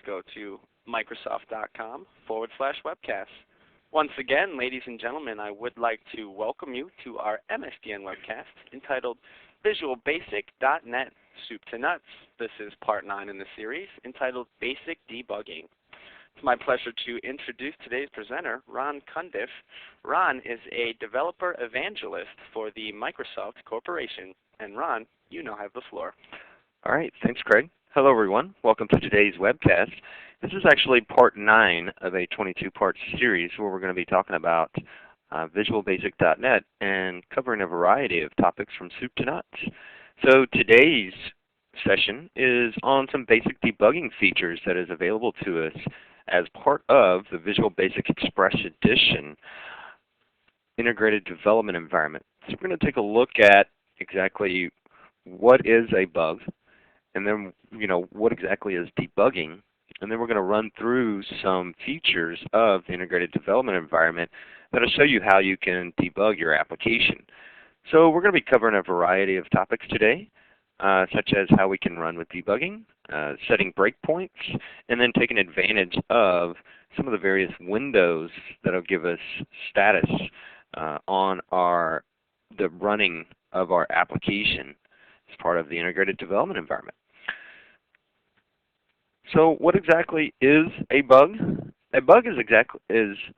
go to microsoft.com/webcast. Once again, ladies and gentlemen, I would like to welcome you to our Msdn webcast entitled Visual Basic.NET Soup to Nuts. This is part 9 in the series entitled Basic Debugging. It's my pleasure to introduce today's presenter, Ron Cundiff. Ron is a developer evangelist for the Microsoft Corporation. And Ron, you now have the floor. All right, thanks, Craig. Hello, everyone. Welcome to today's webcast. This is actually part 9 of a 22-part series where we're going to be talking about Visual Basic.NET and covering a variety of topics from soup to nuts. So today's session is on some basic debugging features that is available to us as part of the Visual Basic Express Edition integrated development environment. So we're going to take a look at exactly what is a bug, and then what exactly is debugging, and then we're going to run through some features of the integrated development environment that will show you how you can debug your application. So we're going to be covering a variety of topics today, such as how we can run with debugging, setting breakpoints, and then taking advantage of some of the various windows that will give us status on the running of our application as part of the integrated development environment. So what exactly is a bug? A bug is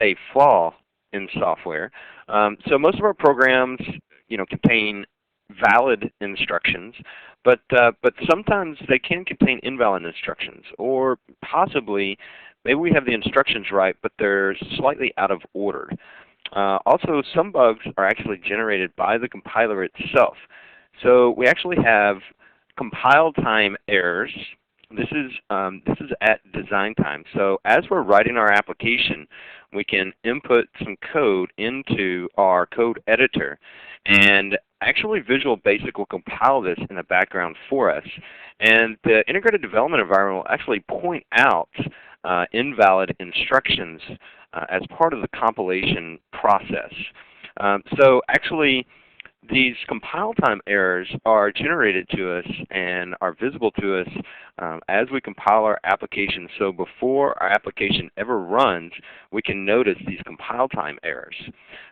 a flaw in software. So most of our programs contain valid instructions, but sometimes they can contain invalid instructions, or possibly maybe we have the instructions right, but they're slightly out of order. Also, some bugs are actually generated by the compiler itself. So we actually have compile time errors. This is at design time. So as we're writing our application, we can input some code into our code editor, and actually Visual Basic will compile this in the background for us. And the integrated development environment will actually point out invalid instructions as part of the compilation process. So actually, these compile time errors are generated to us and are visible to us as we compile our application. So before our application ever runs, we can notice these compile time errors.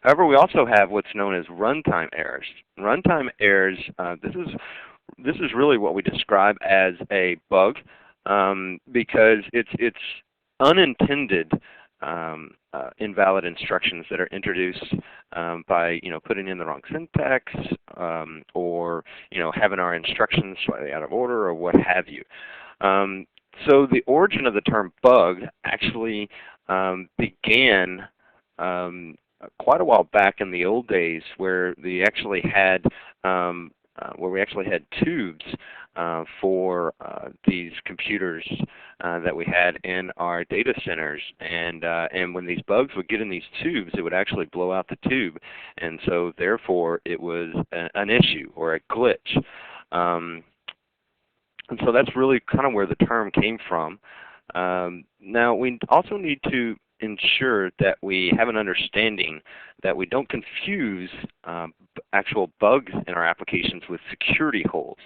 However, we also have what's known as runtime errors. Runtime errors, this is really what we describe as a bug because it's unintended invalid instructions that are introduced by putting in the wrong syntax or having our instructions slightly out of order or what have you. So the origin of the term bug actually began quite a while back in the old days, where we actually had tubes for these computers that we had in our data centers, and when these bugs would get in these tubes, it would actually blow out the tube, and so therefore it was an issue or a glitch. And so that's really kind of where the term came from. Now we also need to ensure that we have an understanding that we don't confuse actual bugs in our applications with security holes.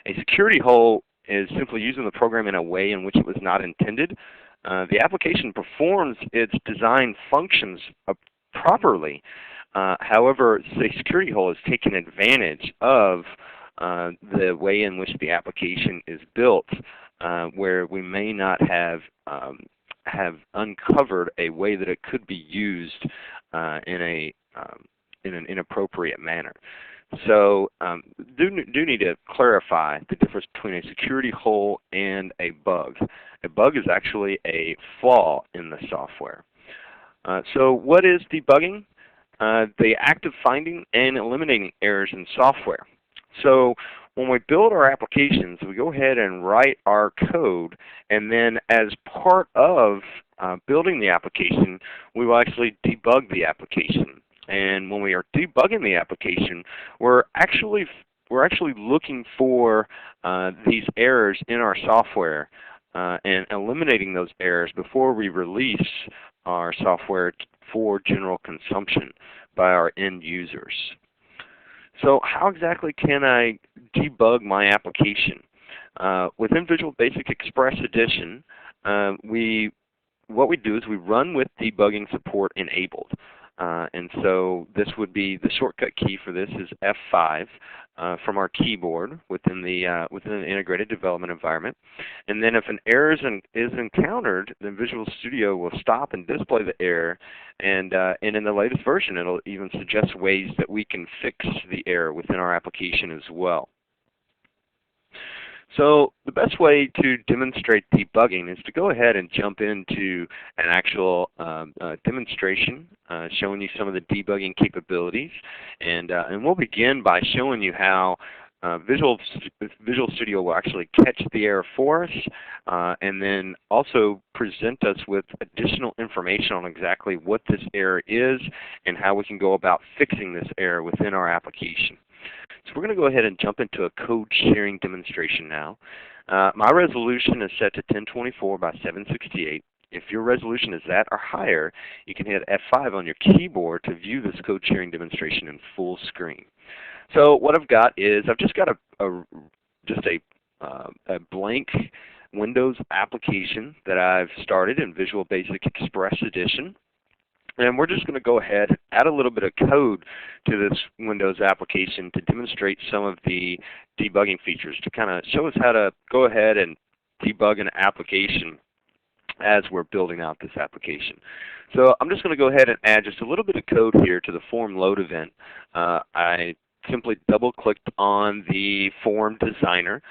A security hole is simply using the program in a way in which it was not intended. The application performs its design functions properly. However, the security hole is taking advantage of the way in which the application is built, where we may not have uncovered a way that it could be used in an inappropriate manner. So do need to clarify the difference between a security hole and a bug. A bug is actually a flaw in the software. So what is debugging? The act of finding and eliminating errors in software. So when we build our applications, we go ahead and write our code, and then as part of building the application, we will actually debug the application. And when we are debugging the application, we're actually looking for these errors in our software and eliminating those errors before we release our software for general consumption by our end users. So how exactly can I debug my application? Within Visual Basic Express Edition, what we do is we run with debugging support enabled. And so this would be the shortcut key for this is F5 from our keyboard within an integrated development environment. And then if an error is encountered, then Visual Studio will stop and display the error. And in the latest version, it'll even suggest ways that we can fix the error within our application as well. So the best way to demonstrate debugging is to go ahead and jump into an actual demonstration showing you some of the debugging capabilities. And we'll begin by showing you how Visual Studio will actually catch the error for us and then also present us with additional information on exactly what this error is and how we can go about fixing this error within our application. So we're going to go ahead and jump into a code sharing demonstration now. My resolution is set to 1024 by 768. If your resolution is that or higher, you can hit F5 on your keyboard to view this code sharing demonstration in full screen. So what I've got is I've just got a blank Windows application that I've started in Visual Basic Express Edition. And we're just going to go ahead and add a little bit of code to this Windows application to demonstrate some of the debugging features, to kind of show us how to go ahead and debug an application as we're building out this application. So I'm just going to go ahead and add just a little bit of code here to the form load event. I simply double-clicked on the form designer.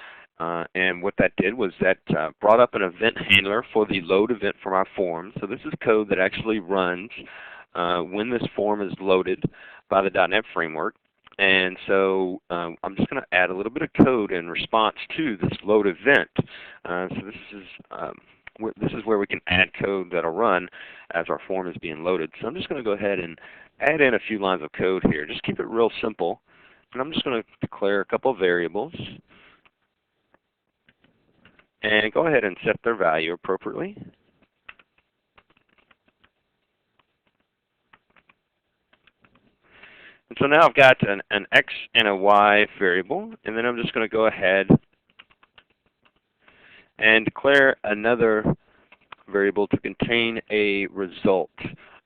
And what that did was that brought up an event handler for the load event from our form. So this is code that actually runs when this form is loaded by the .NET framework. And so I'm just going to add a little bit of code in response to this load event. So this is where we can add code that will run as our form is being loaded. So I'm just going to go ahead and add in a few lines of code here. Just keep it real simple. And I'm just going to declare a couple of variables. And go ahead and set their value appropriately. And so now I've got an X and a Y variable, and then I'm just going to go ahead and declare another variable to contain a result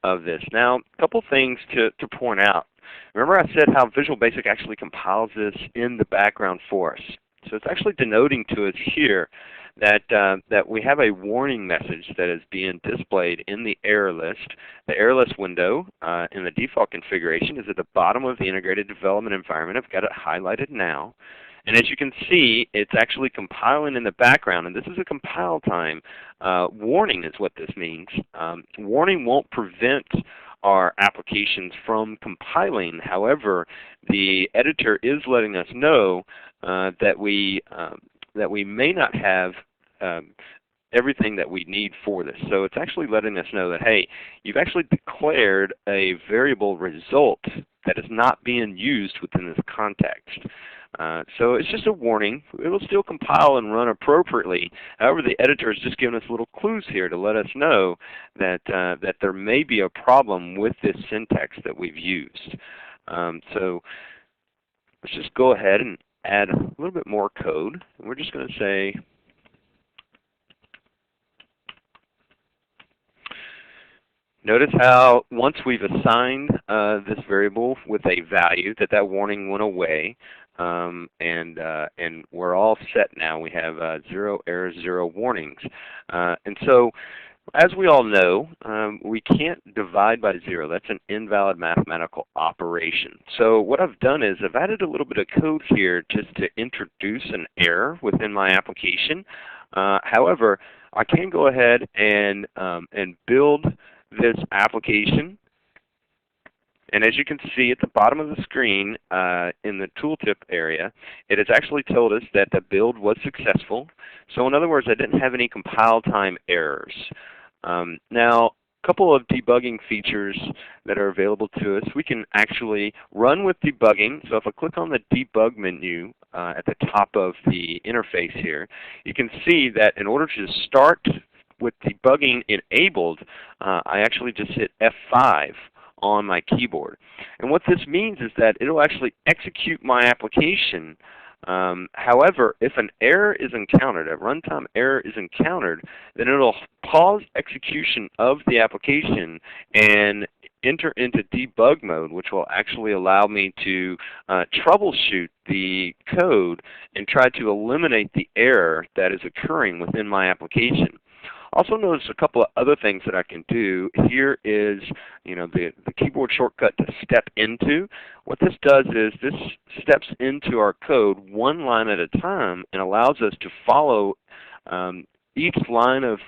of this. Now, a couple things to point out. Remember I said how Visual Basic actually compiles this in the background for us. So it's actually denoting to us here that we have a warning message that is being displayed in the error list. The error list window in the default configuration is at the bottom of the integrated development environment. I've got it highlighted now. And as you can see, it's actually compiling in the background. And this is a compile time. Warning is what this means. Warning won't prevent our applications from compiling. However, the editor is letting us know that we may not have everything that we need for this. So it's actually letting us know that, hey, you've actually declared a variable result that is not being used within this context. So it's just a warning. It will still compile and run appropriately. However, the editor is just giving us little clues here to let us know that there may be a problem with this syntax that we've used. So let's just go ahead and add a little bit more code. We're just going to say notice how once we've assigned this variable with a value, that warning went away, and we're all set now. We have 0 errors, 0 warnings. And so, as we all know, we can't divide by 0. That's an invalid mathematical operation. So what I've done is I've added a little bit of code here just to introduce an error within my application. However, I can go ahead and build this application. And as you can see at the bottom of the screen in the tooltip area, it has actually told us that the build was successful. So in other words, I didn't have any compile time errors. Now, a couple of debugging features that are available to us. We can actually run with debugging. So if I click on the debug menu at the top of the interface here, you can see that in order to start with debugging enabled, I actually just hit F5 on my keyboard. And what this means is that it will actually execute my application However, if an error is encountered, a runtime error is encountered, then it'll pause execution of the application and enter into debug mode, which will actually allow me to troubleshoot the code and try to eliminate the error that is occurring within my application. Also notice a couple of other things that I can do. Here is the keyboard shortcut to step into. What this does is this steps into our code one line at a time and allows us to follow each line of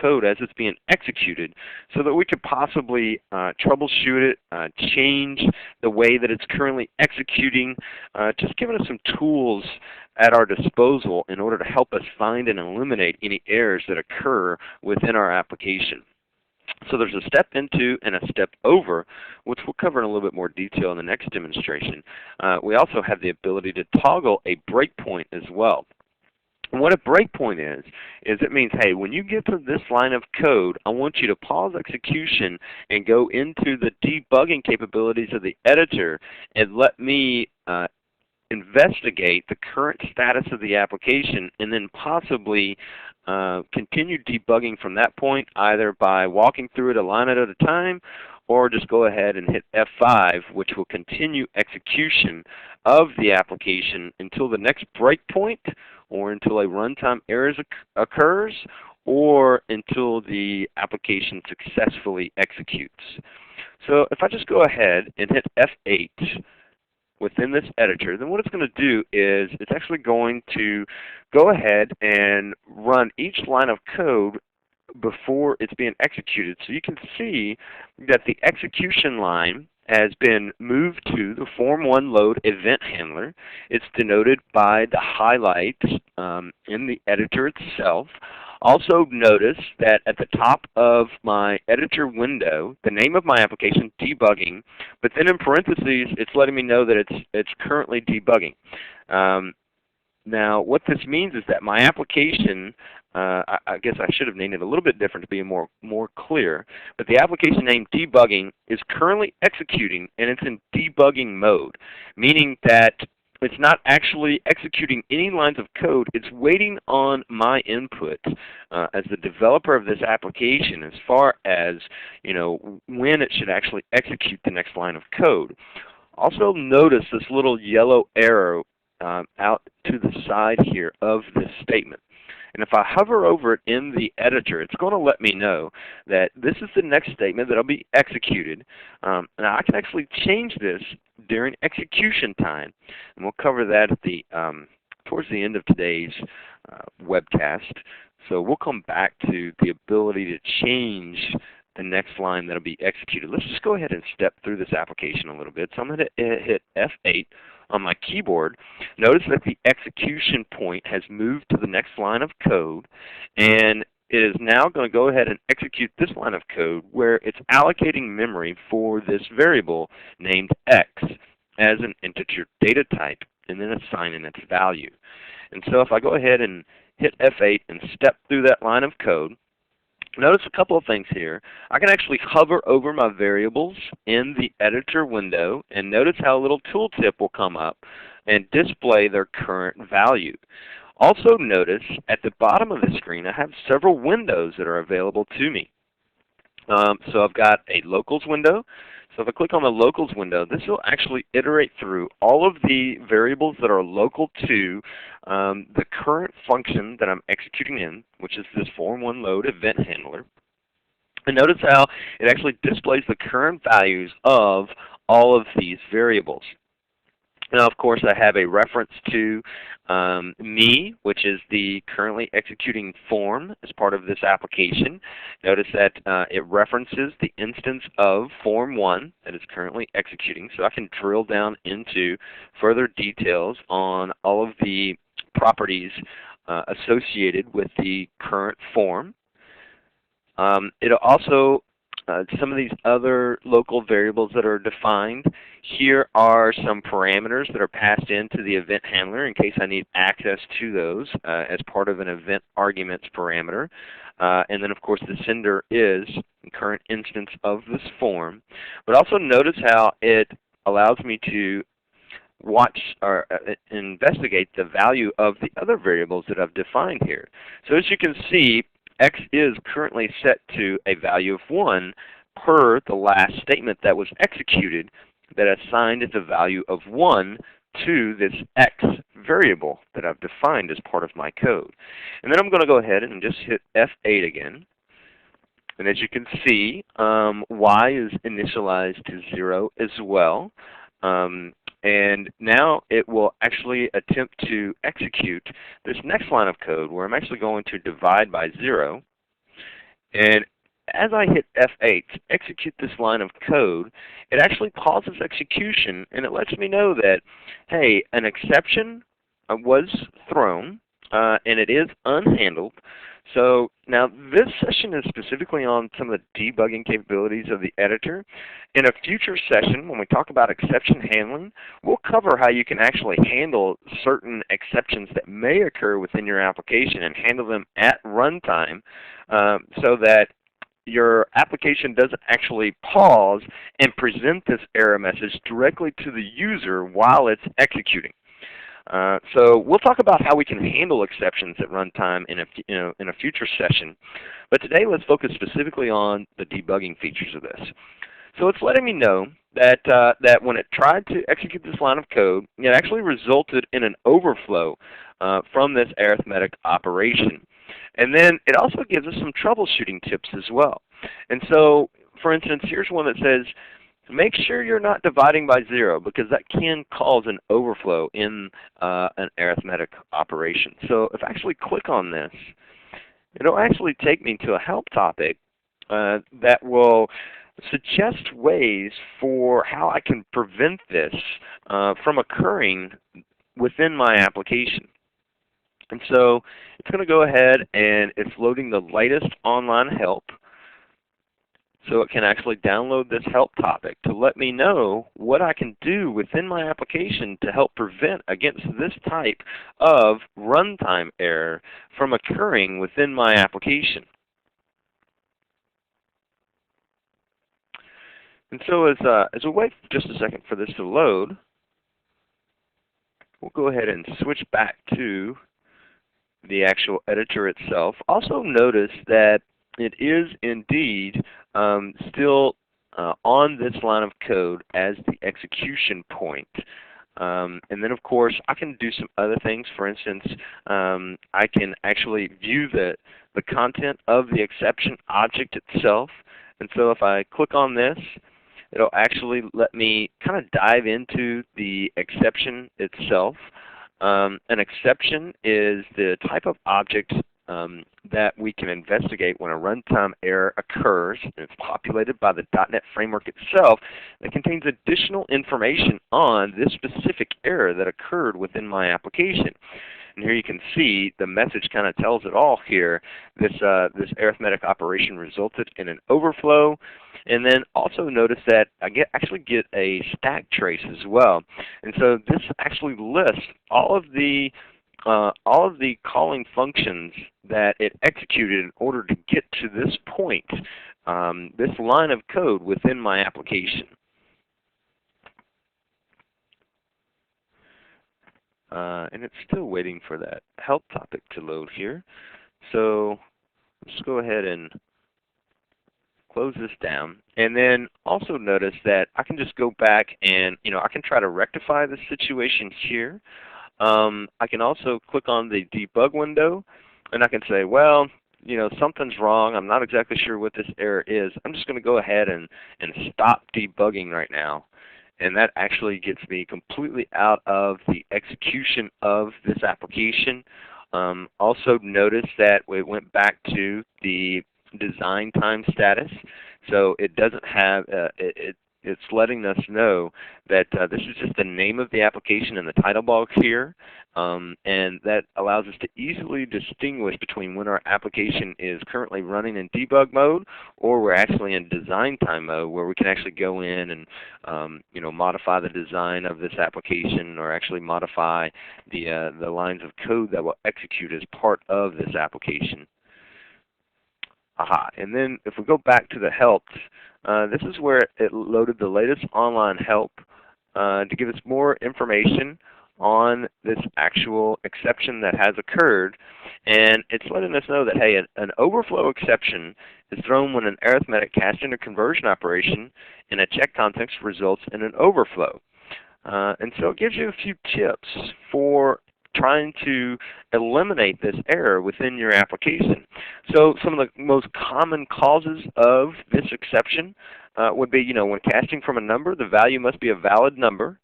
code as it's being executed, so that we could possibly troubleshoot it, change the way that it's currently executing, just giving us some tools at our disposal in order to help us find and eliminate any errors that occur within our application. So there's a step into and a step over, which we'll cover in a little bit more detail in the next demonstration. We also have the ability to toggle a breakpoint as well. And what a breakpoint is it means, hey, when you get to this line of code, I want you to pause execution and go into the debugging capabilities of the editor and let me investigate the current status of the application, and then possibly continue debugging from that point, either by walking through it a line at a time, or just go ahead and hit F5, which will continue execution of the application until the next breakpoint, or until a runtime error occurs, or until the application successfully executes. So if I just go ahead and hit F8 within this editor, then what it's going to do is it's actually going to go ahead and run each line of code before it's being executed. So you can see that the execution line has been moved to the Form 1 load event handler. It's denoted by the highlights in the editor itself. Also notice that at the top of my editor window, the name of my application, debugging, but then in parentheses, it's letting me know that it's currently debugging. Now, what this means is that my application, I guess I should have named it a little bit different to be more clear, but the application name debugging is currently executing, and it's in debugging mode, meaning that it's not actually executing any lines of code. It's waiting on my input as the developer of this application as far as when it should actually execute the next line of code. Also notice this little yellow arrow out to the side here of this statement. And if I hover over it in the editor, it's going to let me know that this is the next statement that will be executed. And I can actually change this during execution time. And we'll cover that at the towards the end of today's webcast. So we'll come back to the ability to change the next line that will be executed. Let's just go ahead and step through this application a little bit. So I'm going to hit F8 on my keyboard. Notice that the execution point has moved to the next line of code, and it is now going to go ahead and execute this line of code where it's allocating memory for this variable named x as an integer data type, and then assigning its value. And so if I go ahead and hit F8 and step through that line of code, notice a couple of things here. I can actually hover over my variables in the editor window, and notice how a little tooltip will come up and display their current value. Also notice at the bottom of the screen I have several windows that are available to me. So I've got a locals window. So if I click on the locals window, this will actually iterate through all of the variables that are local to the current function that I'm executing in, which is this Form 1 load event handler. And notice how it actually displays the current values of all of these variables. Now, of course, I have a reference to me, which is the currently executing form as part of this application. Notice that it references the instance of Form 1 that is currently executing, so I can drill down into further details on all of the properties associated with the current form. It'll also some of these other local variables that are defined. Here are some parameters that are passed into the event handler in case I need access to those as part of an event arguments parameter. And then, of course, the sender is the current instance of this form. But also notice how it allows me to watch or investigate the value of the other variables that I've defined here. So as you can see, x is currently set to a value of 1 per the last statement that was executed that assigned the value of 1 to this x variable that I've defined as part of my code. And then I'm going to go ahead and just hit F8 again. And as you can see, y is initialized to 0 as well. And now it will actually attempt to execute this next line of code where I'm actually going to divide by 0. And as I hit F8 to execute this line of code, it actually pauses execution and it lets me know that, hey, an exception was thrown and it is unhandled. So now this session is specifically on some of the debugging capabilities of the editor. In a future session, when we talk about exception handling, we'll cover how you can actually handle certain exceptions that may occur within your application and handle them at runtime so that your application doesn't actually pause and present this error message directly to the user while it's executing. So we'll talk about how we can handle exceptions at runtime in a future session. But today let's focus specifically on the debugging features of this. So it's letting me know that, that when it tried to execute this line of code, it actually resulted in an overflow from this arithmetic operation. And then it also gives us some troubleshooting tips as well. And so, for instance, here's one that says, make sure you're not dividing by 0 because that can cause an overflow in an arithmetic operation. So if I actually click on this, it'll actually take me to a help topic that will suggest ways for how I can prevent this from occurring within my application. And so it's going to go ahead and it's loading the latest online help. So it can actually download this help topic to let me know what I can do within my application to help prevent against this type of runtime error from occurring within my application. And so as a wait just a second for this to load, we'll go ahead and switch back to the actual editor itself. Also notice that it is indeed still on this line of code as the execution point. And then of course I can do some other things. For instance, I can actually view the content of the exception object itself. And so if I click on this, it'll actually let me kind of dive into the exception itself. An exception is the type of object that we can investigate when a runtime error occurs, and it's populated by the .NET framework itself that contains additional information on this specific error that occurred within my application. And here you can see the message kind of tells it all here. This arithmetic operation resulted in an overflow. And then also notice that I actually get a stack trace as well. And so this actually lists all of the calling functions that it executed in order to get to this point, this line of code within my application. And it's still waiting for that help topic to load here. So let's go ahead and close this down. And then also notice that I can just go back and I can try to rectify the situation here. I can also click on the debug window and I can say, well, something's wrong. I'm not exactly sure what this error is. I'm just going to go ahead and stop debugging right now. And that actually gets me completely out of the execution of this application. Also notice that we went back to the design time status. So it doesn't have, it's letting us know that this is just the name of the application in the title box here. And that allows us to easily distinguish between when our application is currently running in debug mode or we're actually in design time mode where we can actually go in and modify the design of this application or actually modify the lines of code that will execute as part of this application. Aha. And then if we go back to the help, this is where it loaded the latest online help to give us more information on this actual exception that has occurred. And it's letting us know that, hey, an overflow exception is thrown when an arithmetic casting or conversion operation in a check context results in an overflow. And so it gives you a few tips for trying to eliminate this error within your application. So some of the most common causes of this exception would be, when casting from a number, the value must be a valid number.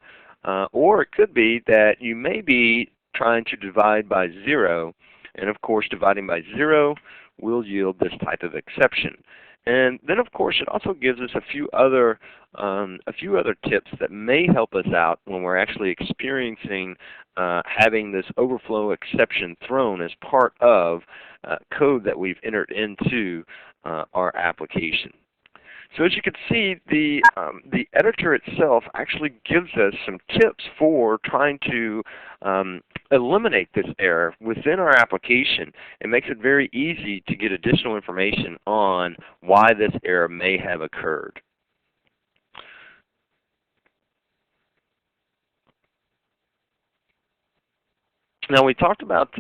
Or it could be that you may be trying to divide by 0, and of course dividing by 0 will yield this type of exception. And then of course it also gives us a few other tips that may help us out when we're actually experiencing having this overflow exception thrown as part of code that we've entered into our application. So as you can see, the editor itself actually gives us some tips for trying to eliminate this error within our application. It makes it very easy to get additional information on why this error may have occurred. Now we talked about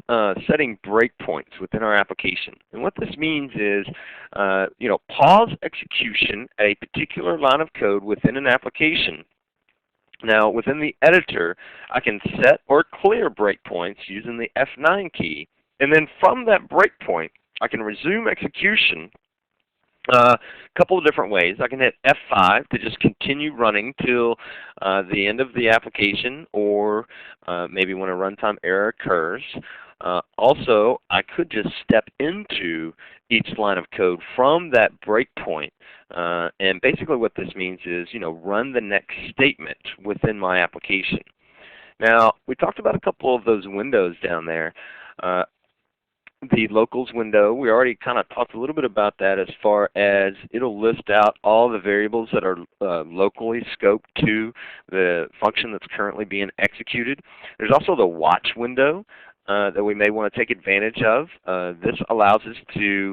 setting breakpoints within our application, and what this means is, pause execution at a particular line of code within an application. Now within the editor, I can set or clear breakpoints using the F9 key, and then from that breakpoint, I can resume execution a couple of different ways. I can hit F5 to just continue running till the end of the application, or maybe when a runtime error occurs. Also, I could just step into each line of code from that breakpoint. And basically what this means is, run the next statement within my application. Now, we talked about a couple of those windows down there. The locals window, we already kind of talked a little bit about that, as far as it'll list out all the variables that are locally scoped to the function that's currently being executed. There's also the watch window that we may want to take advantage of. This allows us to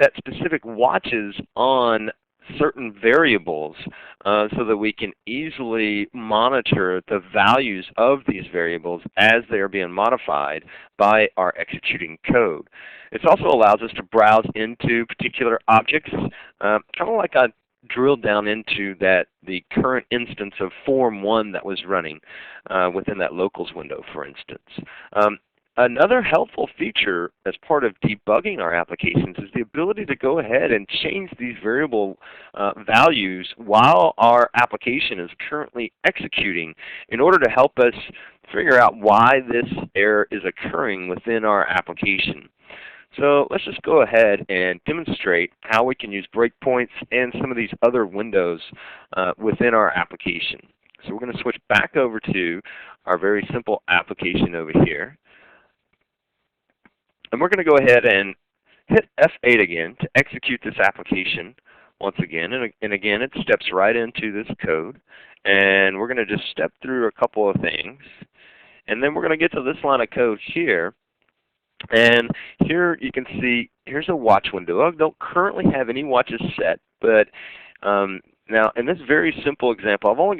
set specific watches on certain variables so that we can easily monitor the values of these variables as they are being modified by our executing code. It also allows us to browse into particular objects, kind of like I drilled down into the current instance of Form 1 that was running within that locals window, for instance. Another helpful feature as part of debugging our applications is the ability to go ahead and change these variable values while our application is currently executing, in order to help us figure out why this error is occurring within our application. So let's just go ahead and demonstrate how we can use breakpoints and some of these other windows within our application. So we're going to switch back over to our very simple application over here. And we're going to go ahead and hit F8 again to execute this application once again. And again, it steps right into this code. And we're going to just step through a couple of things. And then we're going to get to this line of code here. And here you can see, here's a watch window. I don't currently have any watches set, but now in this very simple example, I've only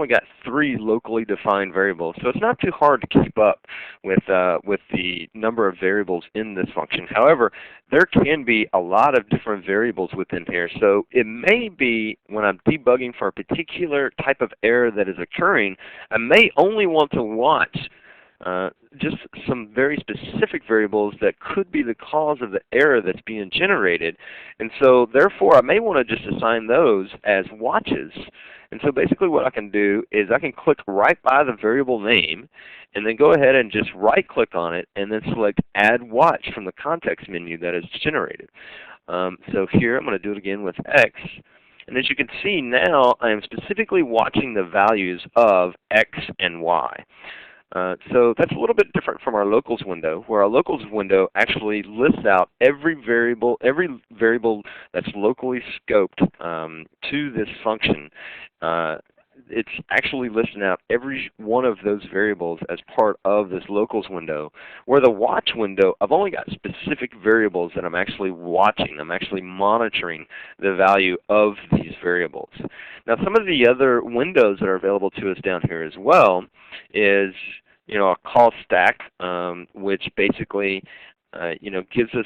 got 3 locally defined variables, so it's not too hard to keep up with the number of variables in this function. However, there can be a lot of different variables within here, so it may be when I'm debugging for a particular type of error that is occurring, I may only want to watch just some very specific variables that could be the cause of the error that's being generated. And so therefore I may want to just assign those as watches. And so basically what I can do is I can click right by the variable name and then go ahead and just right click on it and then select Add Watch from the context menu that is generated. So here I'm going to do it again with X. And as you can see now, I am specifically watching the values of X and Y. So that's a little bit different from our locals window, where our locals window actually lists out every variable that's locally scoped to this function. it's actually listing out every one of those variables as part of this locals window, where the watch window, I've only got specific variables that I'm actually watching. I'm actually monitoring the value of these variables. Now some of the other windows that are available to us down here as well is a call stack, which basically gives us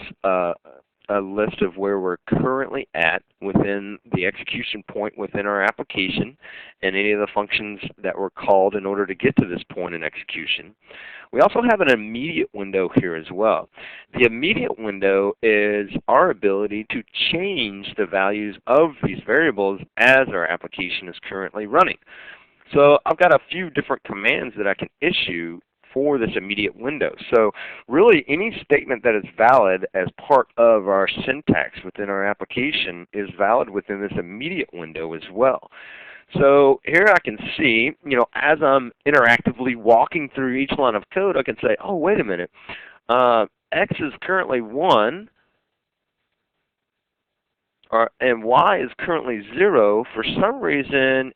a list of where we're currently at within the execution point within our application and any of the functions that were called in order to get to this point in execution. We also have an immediate window here as well. The immediate window is our ability to change the values of these variables as our application is currently running. So I've got a few different commands that I can issue for this immediate window. So really any statement that is valid as part of our syntax within our application is valid within this immediate window as well. So here I can see, as I'm interactively walking through each line of code, I can say, oh, wait a minute, X is currently 1, and Y is currently 0. For some reason,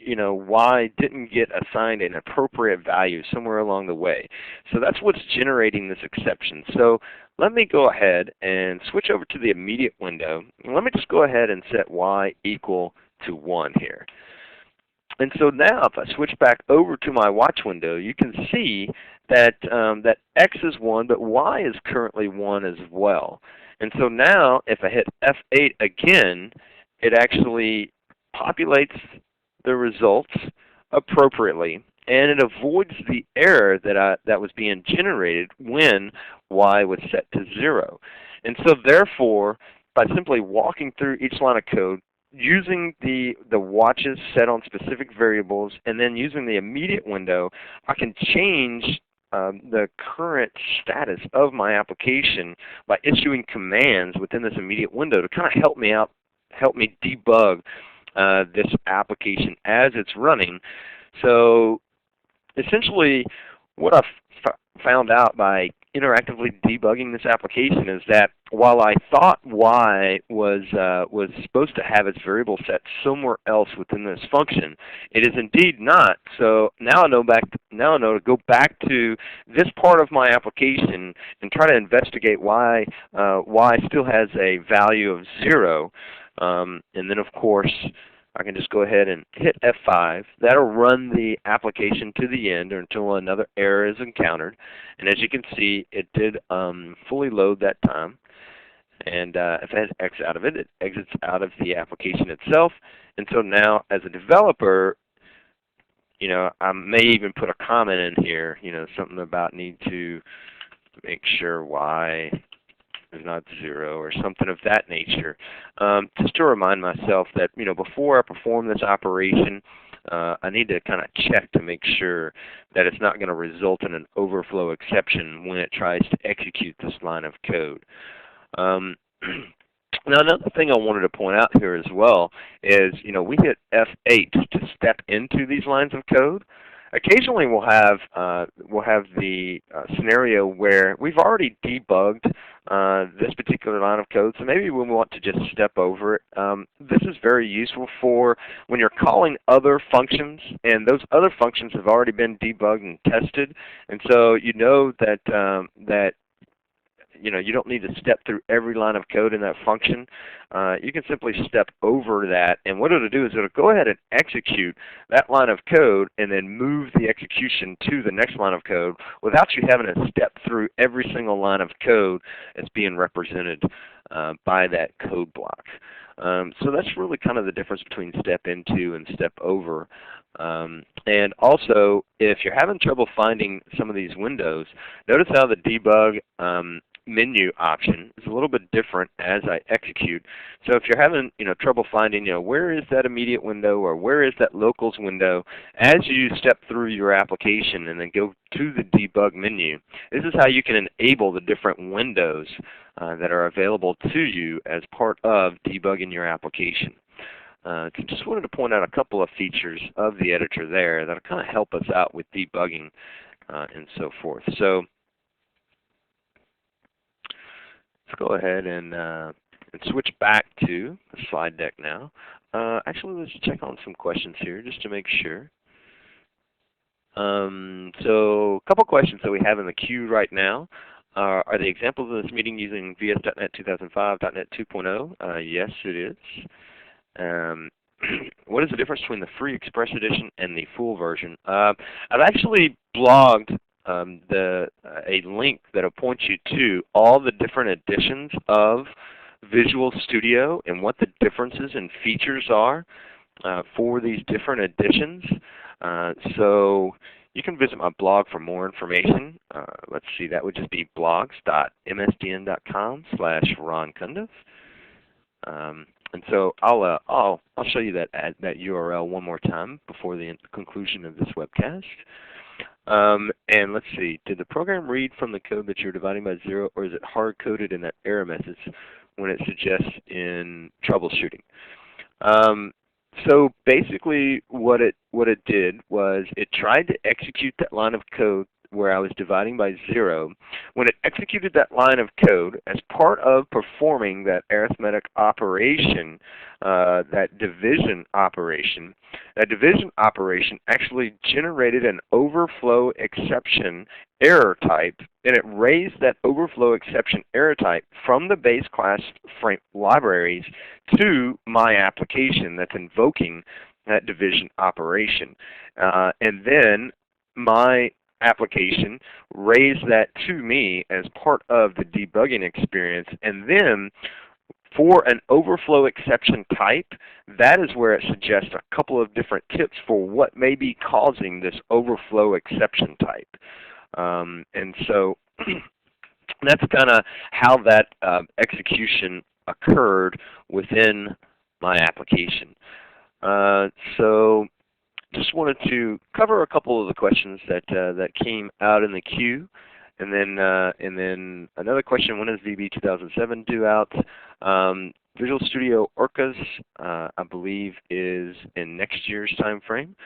Y didn't get assigned an appropriate value somewhere along the way. So that's what's generating this exception. So let me go ahead and switch over to the immediate window. And let me just go ahead and set Y equal to 1 here. And so now if I switch back over to my watch window, you can see that, that X is 1, but Y is currently 1 as well. And so now if I hit F8 again, it actually populates the results appropriately, and it avoids the error that was being generated when Y was set to 0. And so therefore, by simply walking through each line of code, using the watches set on specific variables, and then using the immediate window, I can change the current status of my application by issuing commands within this immediate window to kind of help me out, help me debug this application as it's running. So essentially what I've found out by interactively debugging this application is that while I thought Y was supposed to have its variable set somewhere else within this function, it is indeed not. So now I know to go back to this part of my application and try to investigate why Y still has a value of 0. And then of course I can just go ahead and hit F5. That'll run the application to the end or until another error is encountered. And as you can see, it did fully load that time. And if I hit X out of it, it exits out of the application itself. And so now as a developer, I may even put a comment in here, something about need to make sure Y is not 0 or something of that nature, just to remind myself that before I perform this operation, I need to kind of check to make sure that it's not going to result in an overflow exception when it tries to execute this line of code. Now another thing I wanted to point out here as well is we hit F8 to step into these lines of code. Occasionally we'll have the scenario where we've already debugged this particular line of code, so maybe we want to just step over it. This is very useful for when you're calling other functions, and those other functions have already been debugged and tested, and so you know that you don't need to step through every line of code in that function. You can simply step over that, and what it'll do is it'll go ahead and execute that line of code and then move the execution to the next line of code without you having to step through every single line of code that's being represented by that code block. So that's really kind of the difference between step into and step over. And also, if you're having trouble finding some of these windows, notice how the debug menu option is a little bit different as I execute. So if you're having trouble finding where is that immediate window or where is that locals window, as you step through your application and then go to the debug menu, this is how you can enable the different windows that are available to you as part of debugging your application. Just wanted to point out a couple of features of the editor there that'll kind of help us out with debugging and so forth. So let's go ahead and switch back to the slide deck now. Actually, let's check on some questions here just to make sure. So a couple questions that we have in the queue right now. Are the examples of this meeting using VS.NET 2005, .NET 2.0? Yes, it is. What is the difference between the free Express Edition and the full version? I've actually blogged a link that will point you to all the different editions of Visual Studio and what the differences and features are for these different editions. So you can visit my blog for more information. Let's see, that would just be blogs.msdn.com/Ron Cundiff. And so I'll show you that URL one more time before the conclusion of this webcast. And let's see, did the program read from the code that you're dividing by 0, or is it hard-coded in that error message when it suggests in troubleshooting? So basically what it did was it tried to execute that line of code where I was dividing by 0. When it executed that line of code, as part of performing that arithmetic operation, that division operation actually generated an overflow exception error type, and it raised that overflow exception error type from the base class frame libraries to my application that's invoking that division operation. And then my application raised that to me as part of the debugging experience. And then for an overflow exception type, that is where it suggests a couple of different tips for what may be causing this overflow exception type. And so that's kind of how that execution occurred within my application. So just wanted to cover a couple of the questions that came out in the queue, and then another question: when is VB 2007 due out? Visual Studio Orcas, I believe, is in next year's time frame.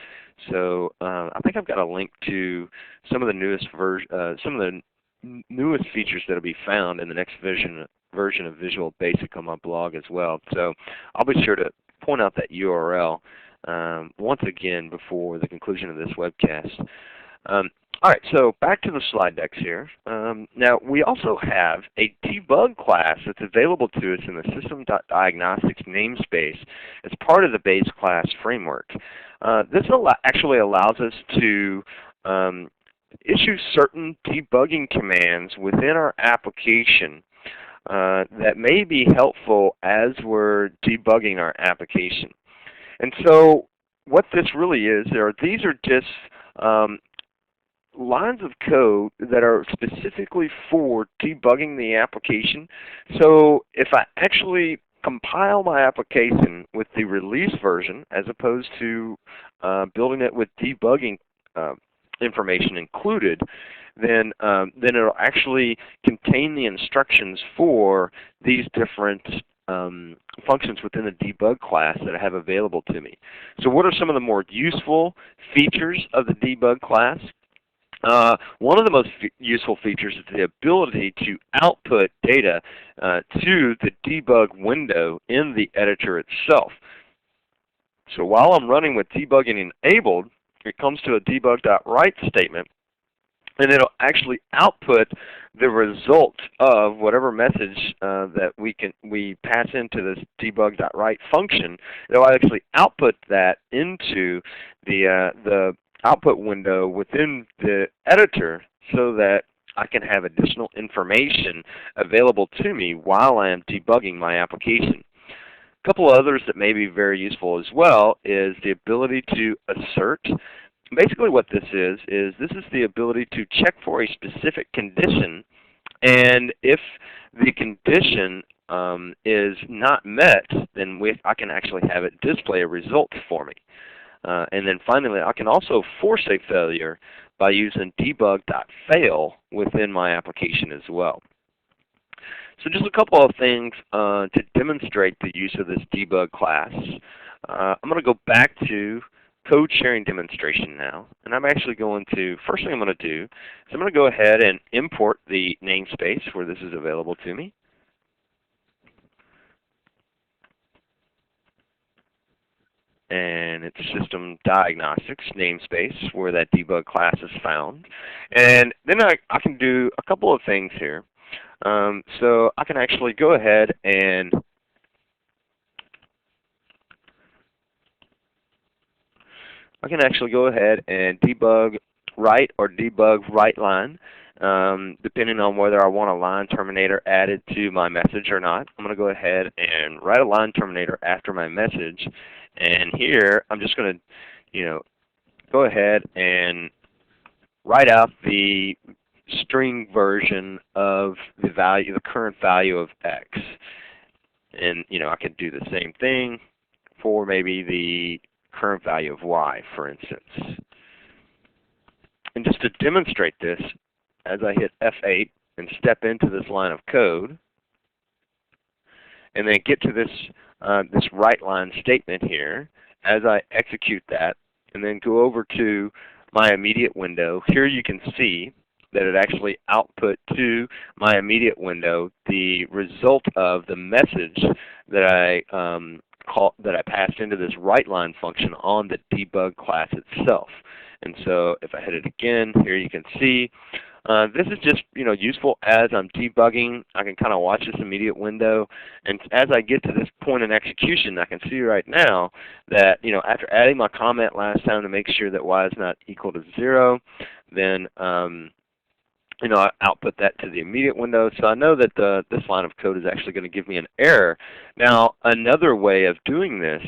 So I think I've got a link to some of the newest newest features that will be found in the next version of Visual Basic on my blog as well. So I'll be sure to point out that URL once again before the conclusion of this webcast. All right, so back to the slide decks here. Now we also have a debug class that's available to us in the system.diagnostics namespace as part of the base class framework. This actually allows us to issue certain debugging commands within our application that may be helpful as we're debugging our application. And so what this really is, these are just lines of code that are specifically for debugging the application. So if I actually compile my application with the release version as opposed to building it with debugging information included, then it'll actually contain the instructions for these different functions within the debug class that I have available to me. So what are some of the more useful features of the debug class? One of the most useful features is the ability to output data to the debug window in the editor itself. So while I'm running with debugging enabled, it comes to a debug.write statement, and it'll actually output the result of whatever message that we pass into this debug.write function. It'll actually output that into the output window within the editor so that I can have additional information available to me while I am debugging my application. A couple others that may be very useful as well is the ability to assert. Basically what this is the ability to check for a specific condition, and if the condition is not met, then I can actually have it display a result for me. And then finally, I can also force a failure by using debug.fail within my application as well. So just a couple of things to demonstrate the use of this debug class. I'm going to go back to code sharing demonstration now, and I'm actually going to, first thing I'm going to do is I'm going to go ahead and import the namespace where this is available to me. and it's system diagnostics namespace where that debug class is found. And then I can do a couple of things here. So I can actually go ahead and debug write or debug write line, depending on whether I want a line terminator added to my message or not. I'm going to go ahead and write a line terminator after my message, and here I'm just going to, go ahead and write out the string version of the current value of x. And I could do the same thing for maybe the current value of y, for instance. And just to demonstrate this, as I hit F8 and step into this line of code, and then get to this this write line statement here, as I execute that, and then go over to my immediate window, here you can see that it actually output to my immediate window the result of the message that I passed into this write line function on the debug class itself. And so if I hit it again, here you can see this is just useful as I'm debugging. I can kind of watch this immediate window, and as I get to this point in execution, I can see right now that after adding my comment last time to make sure that y is not equal to 0, then I output that to the immediate window. So I know that this line of code is actually going to give me an error. Now, another way of doing this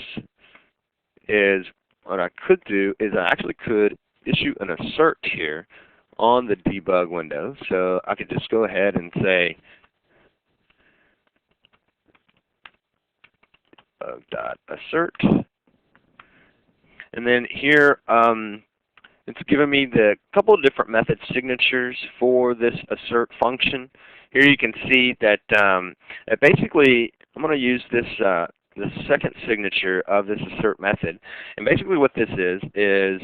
is what I could do is I actually could issue an assert here on the debug window. So I could just go ahead and say assert, and then here it's given me the couple of different method signatures for this assert function. Here you can see that basically I'm going to use this the second signature of this assert method, and basically what this is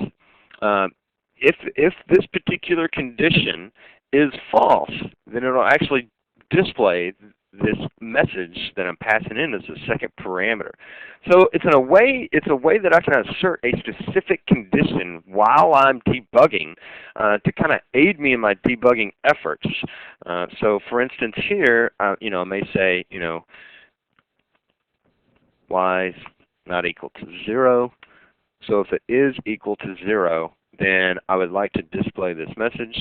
if this particular condition is false, then it'll actually display this message that I'm passing in as a second parameter. So it's a way that I can assert a specific condition while I'm debugging to kind of aid me in my debugging efforts. So for instance here, I may say, y is not equal to 0. So if it is equal to 0, then I would like to display this message.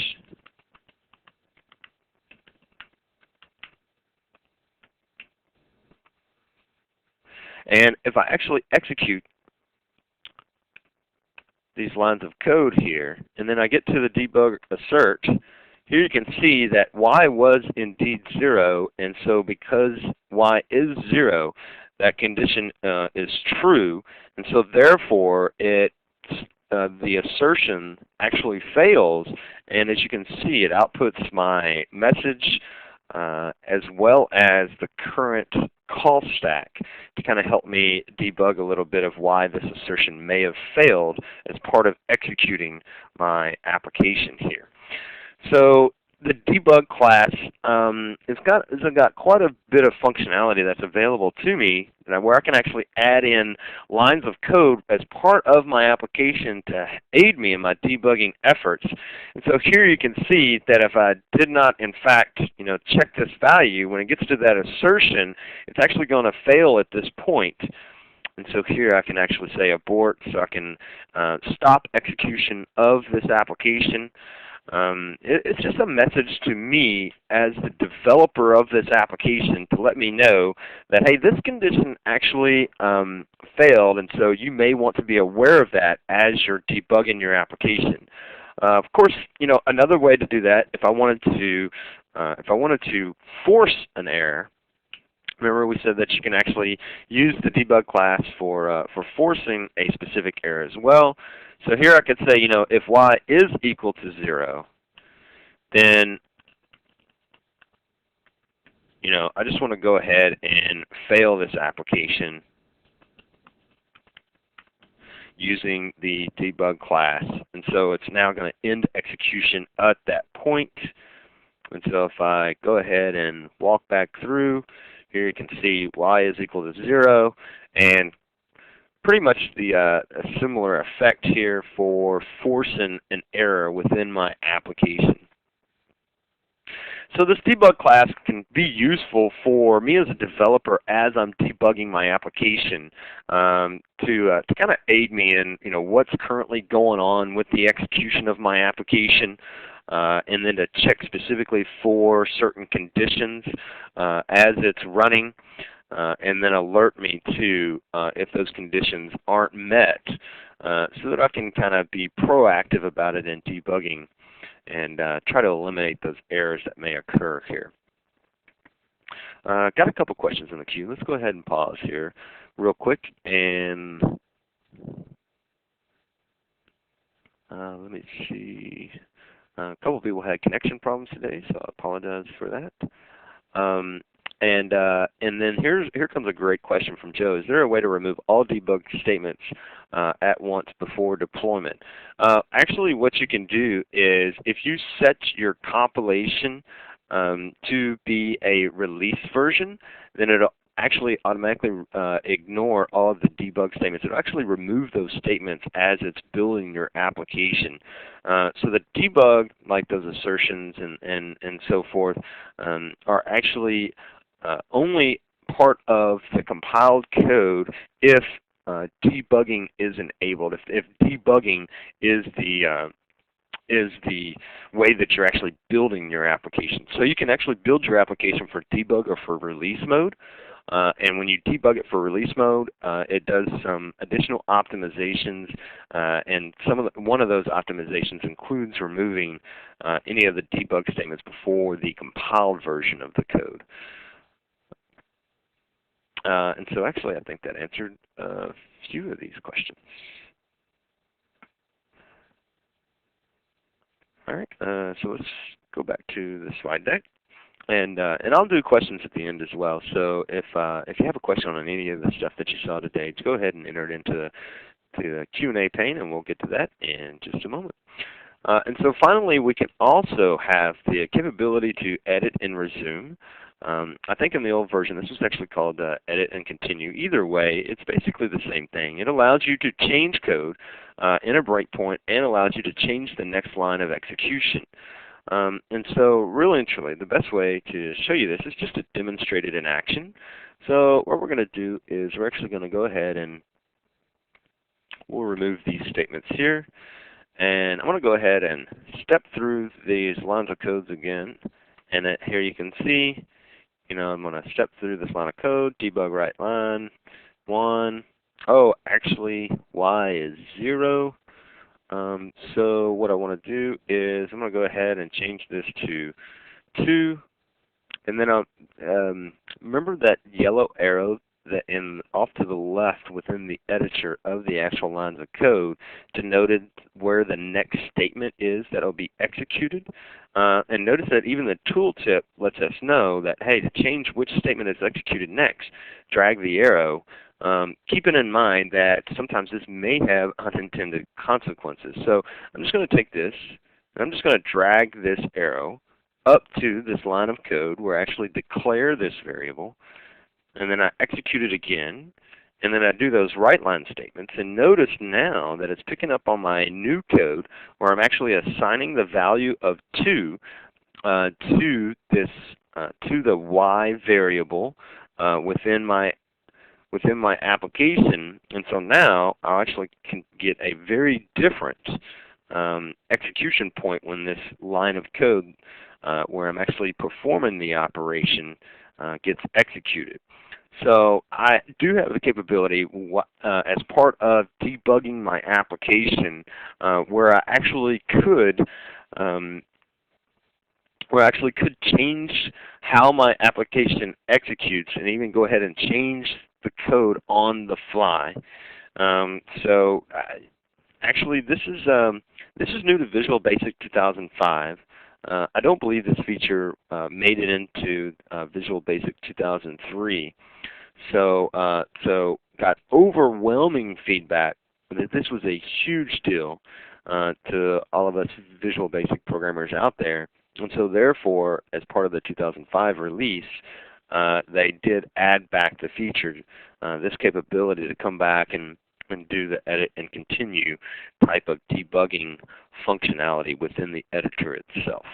And if I actually execute these lines of code here, and then I get to the debug assert, here you can see that y was indeed 0, and so because y is 0, that condition is true, and so therefore the assertion actually fails, and as you can see, it outputs my message as well as the current call stack to kind of help me debug a little bit of why this assertion may have failed as part of executing my application here. So the debug class has got quite a bit of functionality that's available to me where I can actually add in lines of code as part of my application to aid me in my debugging efforts. And so here you can see that if I did not, in fact, check this value, when it gets to that assertion, it's actually going to fail at this point. And so here I can actually say abort, so I can stop execution of this application. It's just a message to me as the developer of this application to let me know that, hey, this condition actually failed, and so you may want to be aware of that as you're debugging your application. Of course, another way to do that, if I wanted to force an error, remember we said that you can actually use the debug class for forcing a specific error as well. So here I could say, if y is equal to 0, then, I just want to go ahead and fail this application using the debug class. And so it's now going to end execution at that point. And so if I go ahead and walk back through, here you can see y is equal to 0, and pretty much a similar effect here for forcing an error within my application. So this debug class can be useful for me as a developer as I'm debugging my application to kind of aid me in what's currently going on with the execution of my application, and then to check specifically for certain conditions as it's running, and then alert me to if those conditions aren't met, so that I can kind of be proactive about it in debugging and try to eliminate those errors that may occur here. Got a couple questions in the queue. Let's go ahead and pause here real quick, and let me see. A couple of people had connection problems today, so I apologize for that. And then here comes a great question from Joe. Is there a way to remove all debug statements at once before deployment? Actually, what you can do is if you set your compilation to be a release version, then it'll actually automatically ignore all of the debug statements. It'll actually remove those statements as it's building your application. So the debug, like those assertions and so forth, are actually only part of the compiled code if debugging is enabled. If debugging is the way that you're actually building your application. So you can actually build your application for debug or for release mode. And when you debug it for release mode, it does some additional optimizations, and one of those optimizations includes removing any of the debug statements before the compiled version of the code. And so actually I think that answered a few of these questions. All right, so let's go back to the slide deck. And I'll do questions at the end as well. So if you have a question on any of the stuff that you saw today, just go ahead and enter it into the Q&A pane, and we'll get to that in just a moment. And so finally, we can also have the capability to edit and resume. I think in the old version, this was actually called edit and continue. Either way, it's basically the same thing. It allows you to change code in a breakpoint and allows you to change the next line of execution. And so really and truly, the best way to show you this is just to demonstrate it in action. So what we're going to do is we're actually going to go ahead and we'll remove these statements here. And I'm going to go ahead and step through these lines of codes again. And here you can see, I'm going to step through this line of code, debug right line, 1. Oh, actually, y is 0. So what I want to do is I'm going to go ahead and change this to 2. And then I'll remember that yellow arrow that off to the left within the editor of the actual lines of code denoted where the next statement is that will be executed. And notice that even the tooltip lets us know that, hey, to change which statement is executed next, drag the arrow, keeping in mind that sometimes this may have unintended consequences. So I'm just going to take this, and I'm just going to drag this arrow up to this line of code where I actually declare this variable, and then I execute it again, and then I do those right line statements. And notice now that it's picking up on my new code where I'm actually assigning the value of 2 to the y variable within my application. And so now I actually can get a very different execution point when this line of code where I'm actually performing the operation gets executed. So I do have the capability as part of debugging my application where I actually could change how my application executes and even go ahead and change the code on the fly. Actually, this is new to Visual Basic 2005. I don't believe this feature made it into Visual Basic 2003. So got overwhelming feedback that this was a huge deal to all of us Visual Basic programmers out there. And so therefore, as part of the 2005 release, they did add back the feature, this capability to come back and and do the edit and continue type of debugging functionality within the editor itself.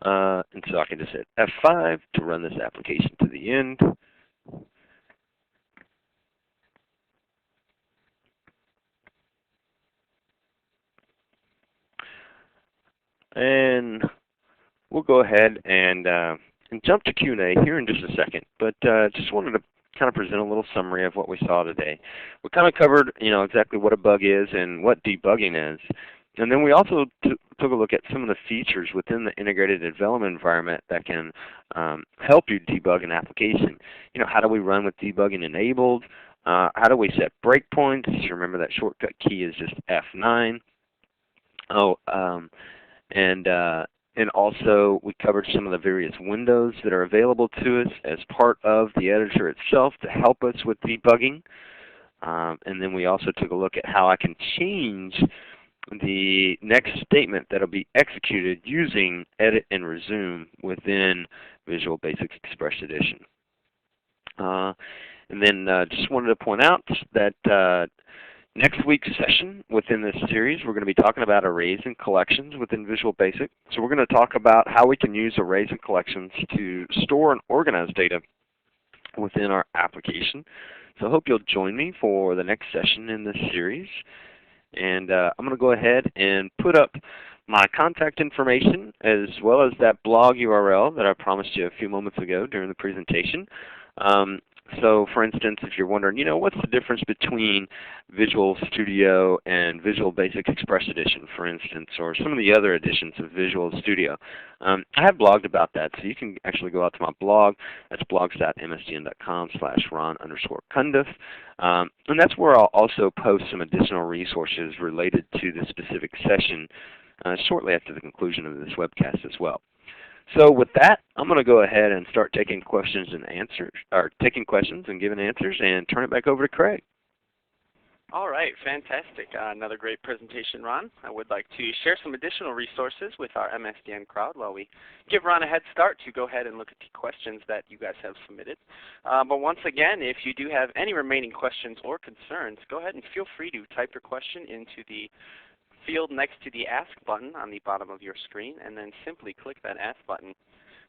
And so I can just hit F5 to run this application to the end. And we'll go ahead and jump to Q&A here in just a second. But just wanted to kind of present a little summary of what we saw today. We kind of covered, exactly what a bug is and what debugging is. And then we also took a look at some of the features within the integrated development environment that can help you debug an application. How do we run with debugging enabled? How do we set breakpoints? Remember that shortcut key is just F9. And also we covered some of the various windows that are available to us as part of the editor itself to help us with debugging. And then we also took a look at how I can change the next statement that will be executed using edit and resume within Visual Basic Express Edition. And then just wanted to point out that next week's session within this series, we're going to be talking about arrays and collections within Visual Basic. So we're going to talk about how we can use arrays and collections to store and organize data within our application. So I hope you'll join me for the next session in this series. And I'm going to go ahead and put up my contact information as well as that blog URL that I promised you a few moments ago during the presentation. So for instance, if you're wondering, what's the difference between Visual Studio and Visual Basic Express Edition, for instance, or some of the other editions of Visual Studio, I have blogged about that, so you can actually go out to my blog. That's blogs.msdn.com/Ron_Cundiff. And that's where I'll also post some additional resources related to this specific session shortly after the conclusion of this webcast as well. So with that, I'm going to go ahead and start taking questions and giving answers, and turn it back over to Craig. All right, fantastic. Another great presentation, Ron. I would like to share some additional resources with our MSDN crowd while we give Ron a head start to go ahead and look at the questions that you guys have submitted. But once again, if you do have any remaining questions or concerns, go ahead and feel free to type your question into the field next to the Ask button on the bottom of your screen, and then simply click that Ask button.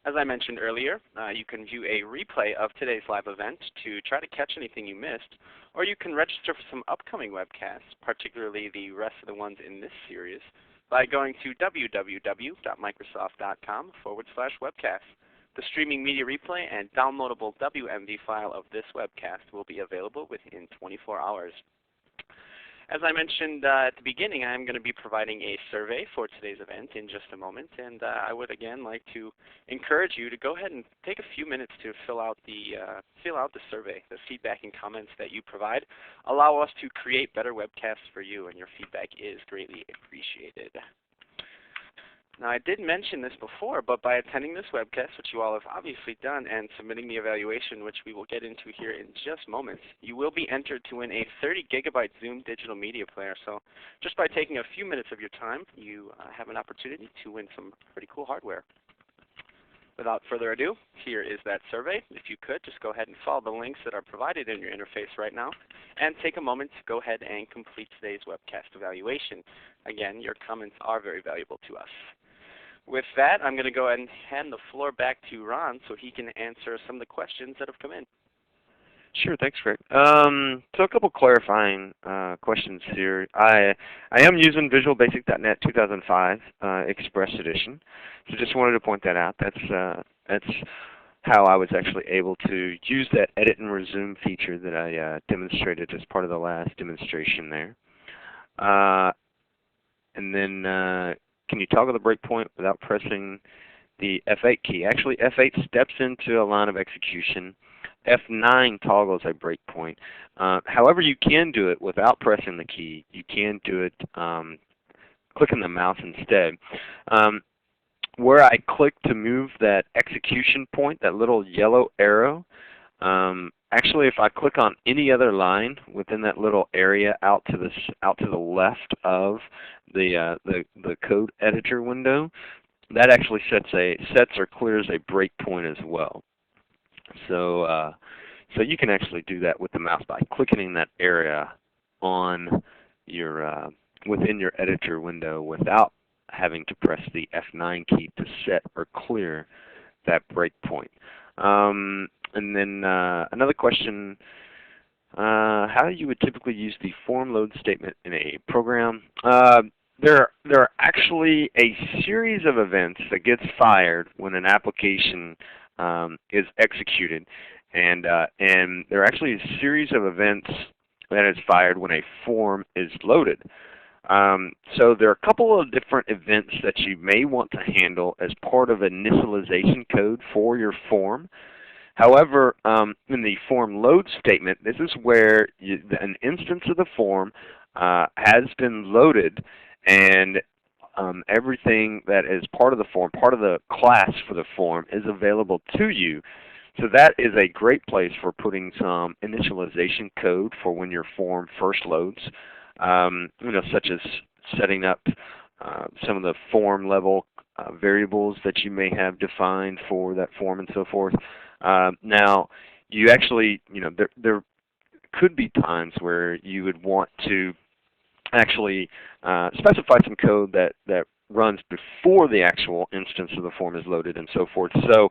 As I mentioned earlier, you can view a replay of today's live event to try to catch anything you missed, or you can register for some upcoming webcasts, particularly the rest of the ones in this series, by going to www.microsoft.com/webcast. The streaming media replay and downloadable WMV file of this webcast will be available within 24 hours. As I mentioned at the beginning, I'm going to be providing a survey for today's event in just a moment, and I would again like to encourage you to go ahead and take a few minutes to fill out the survey. The feedback and comments that you provide allow us to create better webcasts for you, and your feedback is greatly appreciated. Now, I did mention this before, but by attending this webcast, which you all have obviously done, and submitting the evaluation, which we will get into here in just moments, you will be entered to win a 30 gigabyte Zoom digital media player. So just by taking a few minutes of your time, you have an opportunity to win some pretty cool hardware. Without further ado, here is that survey. If you could, just go ahead and follow the links that are provided in your interface right now, and take a moment to go ahead and complete today's webcast evaluation. Again, your comments are very valuable to us. With that, I'm going to go ahead and hand the floor back to Ron so he can answer some of the questions that have come in. Sure, thanks, Craig. So a couple clarifying questions here. I am using Visual Basic.NET 2005 Express Edition, so just wanted to point that out. That's how I was actually able to use that edit and resume feature that I demonstrated as part of the last demonstration there. And then can you toggle the breakpoint without pressing the F8 key? Actually, F8 steps into a line of execution. F9 toggles a breakpoint. However, you can do it without pressing the key. You can do it clicking the mouse instead. Where I click to move that execution point, that little yellow arrow, actually, if I click on any other line within that little area out to the left of the code editor window, that actually sets or clears a breakpoint as well. So So you can actually do that with the mouse by clicking in that area on your within your editor window without having to press the F9 key to set or clear that breakpoint. And then another question, how you would typically use the form load statement in a program. There are actually a series of events that gets fired when an application is executed, and there are actually a series of events that is fired when a form is loaded. So there are a couple of different events that you may want to handle as part of initialization code for your form. However, in the form load statement, this is where an instance of the form has been loaded, and everything that is part of the form, part of the class for the form, is available to you. So that is a great place for putting some initialization code for when your form first loads, such as setting up some of the form level variables that you may have defined for that form and so forth. Now, you actually, there could be times where you would want to actually specify some code that runs before the actual instance of the form is loaded and so forth. So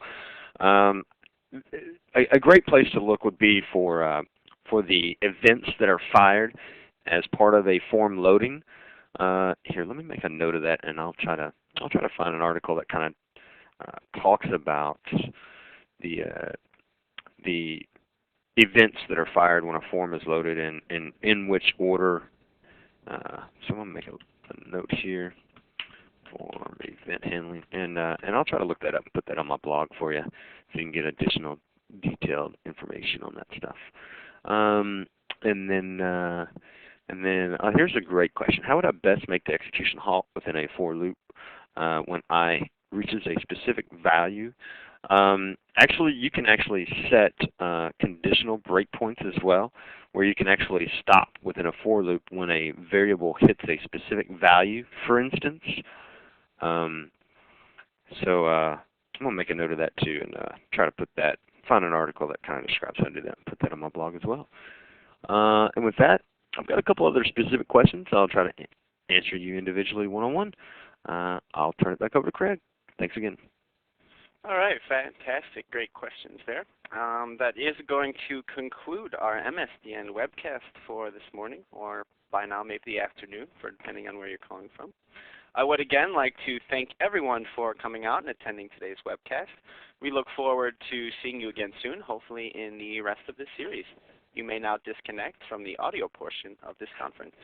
a great place to look would be for the events that are fired as part of a form loading. Here, let me make a note of that, and I'll try to find an article that kind of talks about the events that are fired when a form is loaded and in which order. So I'm going to make a note here. Form event handling, and I'll try to look that up and put that on my blog for you, so you can get additional detailed information on that stuff. And then here's a great question: how would I best make the execution halt within a for loop when I reaches a specific value? Actually, you can actually set conditional breakpoints as well, where you can actually stop within a for loop when a variable hits a specific value, for instance. So I'm going to make a note of that too, and try to find an article that kind of describes how to do that and put that on my blog as well. And with that, I've got a couple other specific questions. I'll try to answer you individually one-on-one. I'll turn it back over to Craig. Thanks again. All right, fantastic. Great questions there. That is going to conclude our MSDN webcast for this morning, or by now maybe the afternoon, depending on where you're calling from. I would again like to thank everyone for coming out and attending today's webcast. We look forward to seeing you again soon, hopefully in the rest of this series. You may now disconnect from the audio portion of this conference.